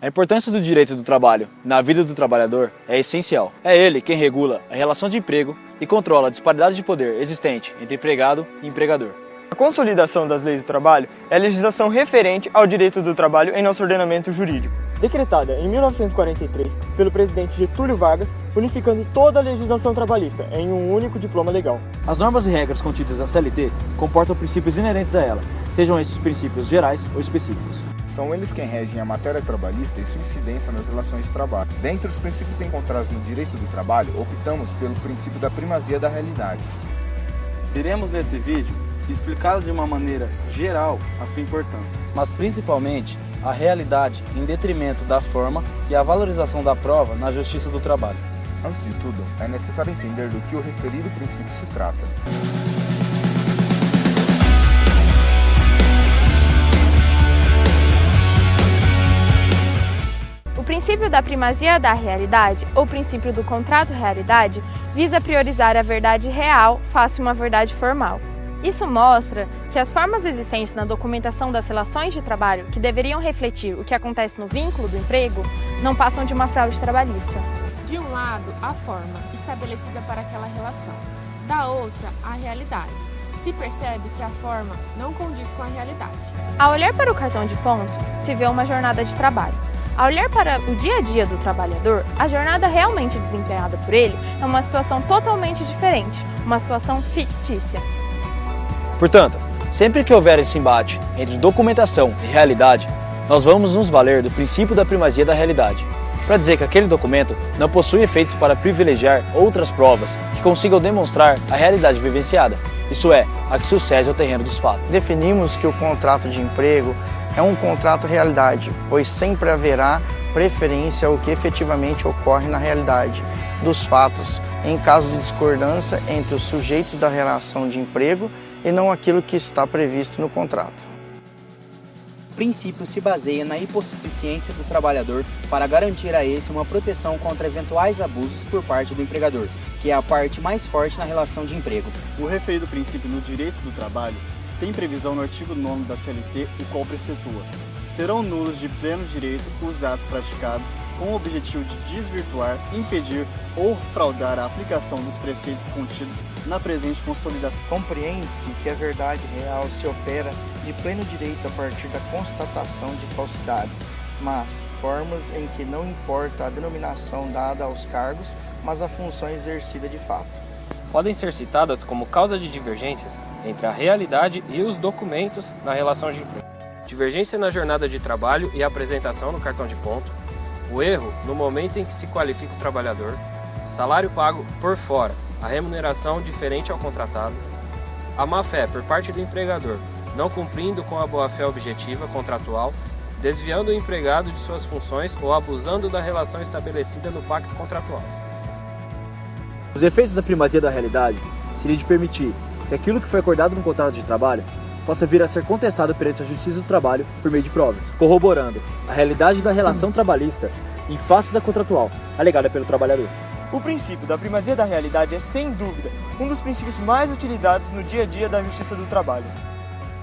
A importância do direito do trabalho na vida do trabalhador é essencial. É ele quem regula a relação de emprego e controla a disparidade de poder existente entre empregado e empregador. A consolidação das leis do trabalho é a legislação referente ao direito do trabalho em nosso ordenamento jurídico, decretada em 1943 pelo presidente Getúlio Vargas, unificando toda a legislação trabalhista em um único diploma legal. As normas e regras contidas na CLT comportam princípios inerentes a ela, sejam esses princípios gerais ou específicos. São eles quem regem a matéria trabalhista e sua incidência nas relações de trabalho. Dentre os princípios encontrados no direito do trabalho, optamos pelo princípio da primazia da realidade. Iremos nesse vídeo explicá-lo de uma maneira geral a sua importância, mas principalmente a realidade em detrimento da forma e a valorização da prova na justiça do trabalho. Antes de tudo, é necessário entender do que o referido princípio se trata. O princípio da primazia da realidade, ou princípio do contrato-realidade, visa priorizar a verdade real face a uma verdade formal. Isso mostra que as formas existentes na documentação das relações de trabalho, que deveriam refletir o que acontece no vínculo do emprego, não passam de uma fraude trabalhista. De um lado, a forma estabelecida para aquela relação, da outra, a realidade. Se percebe que a forma não condiz com a realidade. Ao olhar para o cartão de pontos, se vê uma jornada de trabalho. Ao olhar para o dia a dia do trabalhador, a jornada realmente desempenhada por ele é uma situação totalmente diferente, uma situação fictícia. Portanto, sempre que houver esse embate entre documentação e realidade, nós vamos nos valer do princípio da primazia da realidade, para dizer que aquele documento não possui efeitos para privilegiar outras provas que consigam demonstrar a realidade vivenciada, isso é, a que sucede ao terreno dos fatos. Definimos que o contrato de emprego é um contrato realidade, pois sempre haverá preferência ao que efetivamente ocorre na realidade dos fatos, em caso de discordância entre os sujeitos da relação de emprego e não aquilo que está previsto no contrato. O princípio se baseia na hipossuficiência do trabalhador para garantir a esse uma proteção contra eventuais abusos por parte do empregador, que é a parte mais forte na relação de emprego. O referido princípio no direito do trabalho tem previsão no artigo 9º da CLT, o qual precetua: serão nulos de pleno direito os atos praticados com o objetivo de desvirtuar, impedir ou fraudar a aplicação dos preceitos contidos na presente consolidação. Compreende-se que a verdade real se opera de pleno direito a partir da constatação de falsidade, mas formas em que não importa a denominação dada aos cargos, mas a função exercida de fato. Podem ser citadas como causa de divergências entre a realidade e os documentos na relação de emprego. Divergência na jornada de trabalho e apresentação no cartão de ponto, o erro no momento em que se qualifica o trabalhador, salário pago por fora, a remuneração diferente ao contratado, a má-fé por parte do empregador, não cumprindo com a boa-fé objetiva contratual, desviando o empregado de suas funções ou abusando da relação estabelecida no pacto contratual. Os efeitos da primazia da realidade seria de permitir que aquilo que foi acordado no contrato de trabalho possa vir a ser contestado perante a Justiça do Trabalho por meio de provas, corroborando a realidade da relação trabalhista em face da contratual, alegada pelo trabalhador. O princípio da primazia da realidade é, sem dúvida, um dos princípios mais utilizados no dia a dia da Justiça do Trabalho.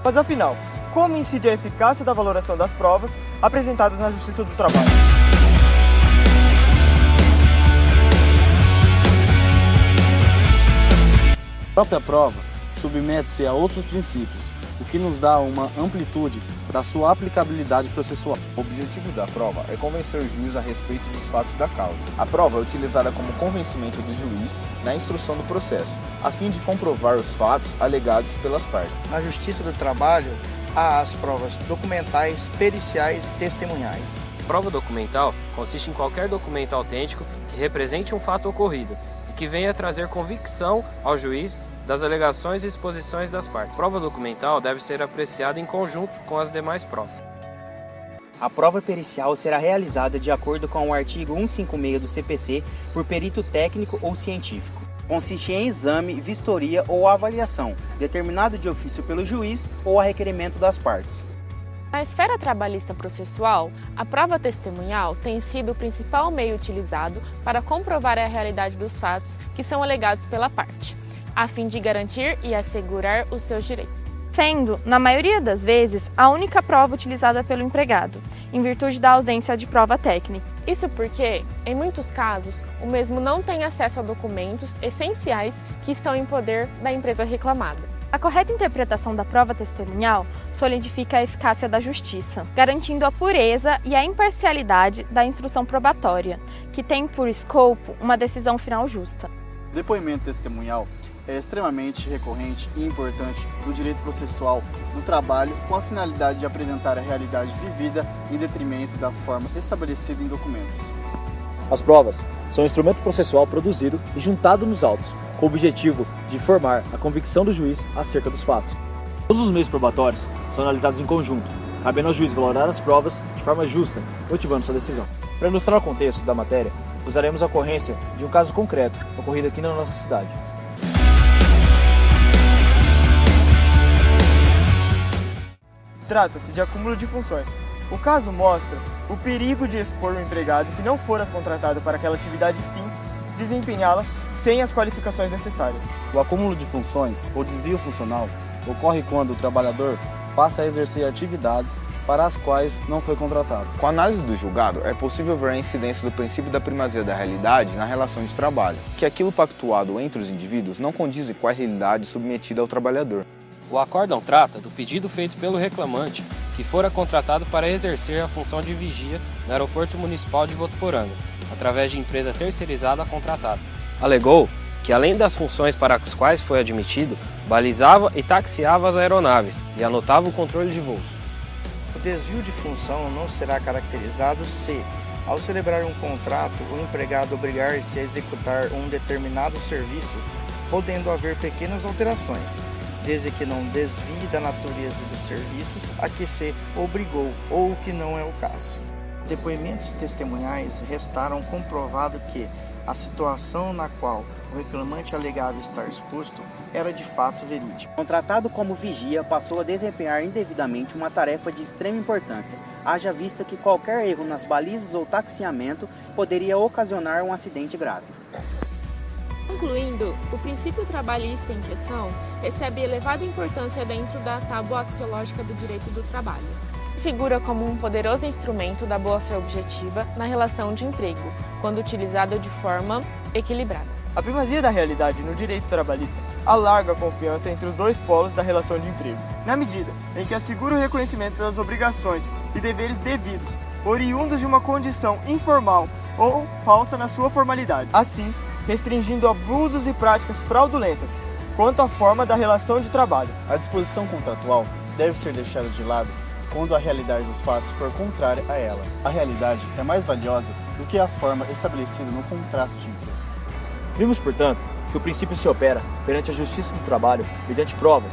Mas afinal, como incide a eficácia da valoração das provas apresentadas na Justiça do Trabalho? A própria prova submete-se a outros princípios, o que nos dá uma amplitude da sua aplicabilidade processual. O objetivo da prova é convencer o juiz a respeito dos fatos da causa. A prova é utilizada como convencimento do juiz na instrução do processo, a fim de comprovar os fatos alegados pelas partes. Na Justiça do Trabalho, há as provas documentais, periciais e testemunhais. Prova documental consiste em qualquer documento autêntico que represente um fato ocorrido e que venha trazer convicção ao juiz das alegações e exposições das partes. A prova documental deve ser apreciada em conjunto com as demais provas. A prova pericial será realizada de acordo com o artigo 156 do CPC por perito técnico ou científico. Consiste em exame, vistoria ou avaliação, determinado de ofício pelo juiz ou a requerimento das partes. Na esfera trabalhista processual, a prova testemunhal tem sido o principal meio utilizado para comprovar a realidade dos fatos que são alegados pela parte, a fim de garantir e assegurar os seus direitos. Sendo, na maioria das vezes, a única prova utilizada pelo empregado. em virtude da ausência de prova técnica. Isso porque, em muitos casos, o mesmo não tem acesso a documentos essenciais que estão em poder da empresa reclamada. A correta interpretação da prova testemunhal solidifica a eficácia da justiça, garantindo a pureza e a imparcialidade da instrução probatória, que tem por escopo uma decisão final justa. O depoimento testemunhal é extremamente recorrente e importante no direito processual do trabalho, com a finalidade de apresentar a realidade vivida em detrimento da forma estabelecida em documentos. As provas são um instrumento processual produzido e juntado nos autos, com o objetivo de formar a convicção do juiz acerca dos fatos. Todos os meios probatórios são analisados em conjunto, cabendo ao juiz valorar as provas de forma justa, motivando sua decisão. Para ilustrar o contexto da matéria, usaremos a ocorrência de um caso concreto ocorrido aqui na nossa cidade. Trata-se de acúmulo de funções. O caso mostra o perigo de expor um empregado que não fora contratado para aquela atividade fim, desempenhá-la sem as qualificações necessárias. O acúmulo de funções ou desvio funcional ocorre quando o trabalhador passa a exercer atividades para as quais não foi contratado. Com a análise do julgado, é possível ver a incidência do princípio da primazia da realidade na relação de trabalho, que aquilo pactuado entre os indivíduos não condiz com a realidade submetida ao trabalhador. O acórdão trata do pedido feito pelo reclamante que fora contratado para exercer a função de vigia no aeroporto municipal de Votuporanga, através de empresa terceirizada contratada. Alegou que, além das funções para as quais foi admitido, balizava e taxiava as aeronaves e anotava o controle de voos. O desvio de função não será caracterizado se, ao celebrar um contrato, o empregado obrigar-se a executar um determinado serviço, podendo haver pequenas alterações, desde que não desvie da natureza dos serviços a que se obrigou ou que não é o caso. Depoimentos testemunhais restaram comprovado que a situação na qual o reclamante alegava estar exposto era de fato verídica. Contratado como vigia, passou a desempenhar indevidamente uma tarefa de extrema importância, haja vista que qualquer erro nas balizas ou taxiamento poderia ocasionar um acidente grave. Concluindo, o princípio trabalhista em questão recebe elevada importância dentro da tábua axiológica do direito do trabalho. Figura como um poderoso instrumento da boa-fé objetiva na relação de emprego, quando utilizado de forma equilibrada. A primazia da realidade no direito trabalhista alarga a confiança entre os dois polos da relação de emprego, na medida em que assegura o reconhecimento pelas obrigações e deveres devidos, oriundos de uma condição informal ou falsa na sua formalidade, assim restringindo abusos e práticas fraudulentas quanto à forma da relação de trabalho. A disposição contratual deve ser deixada de lado quando a realidade dos fatos for contrária a ela. A realidade é mais valiosa do que a forma estabelecida no contrato de emprego. Vimos, portanto, que o princípio se opera perante a justiça do trabalho mediante provas,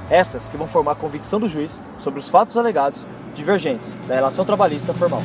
estas que vão formar a convicção do juiz sobre os fatos alegados divergentes da relação trabalhista formal.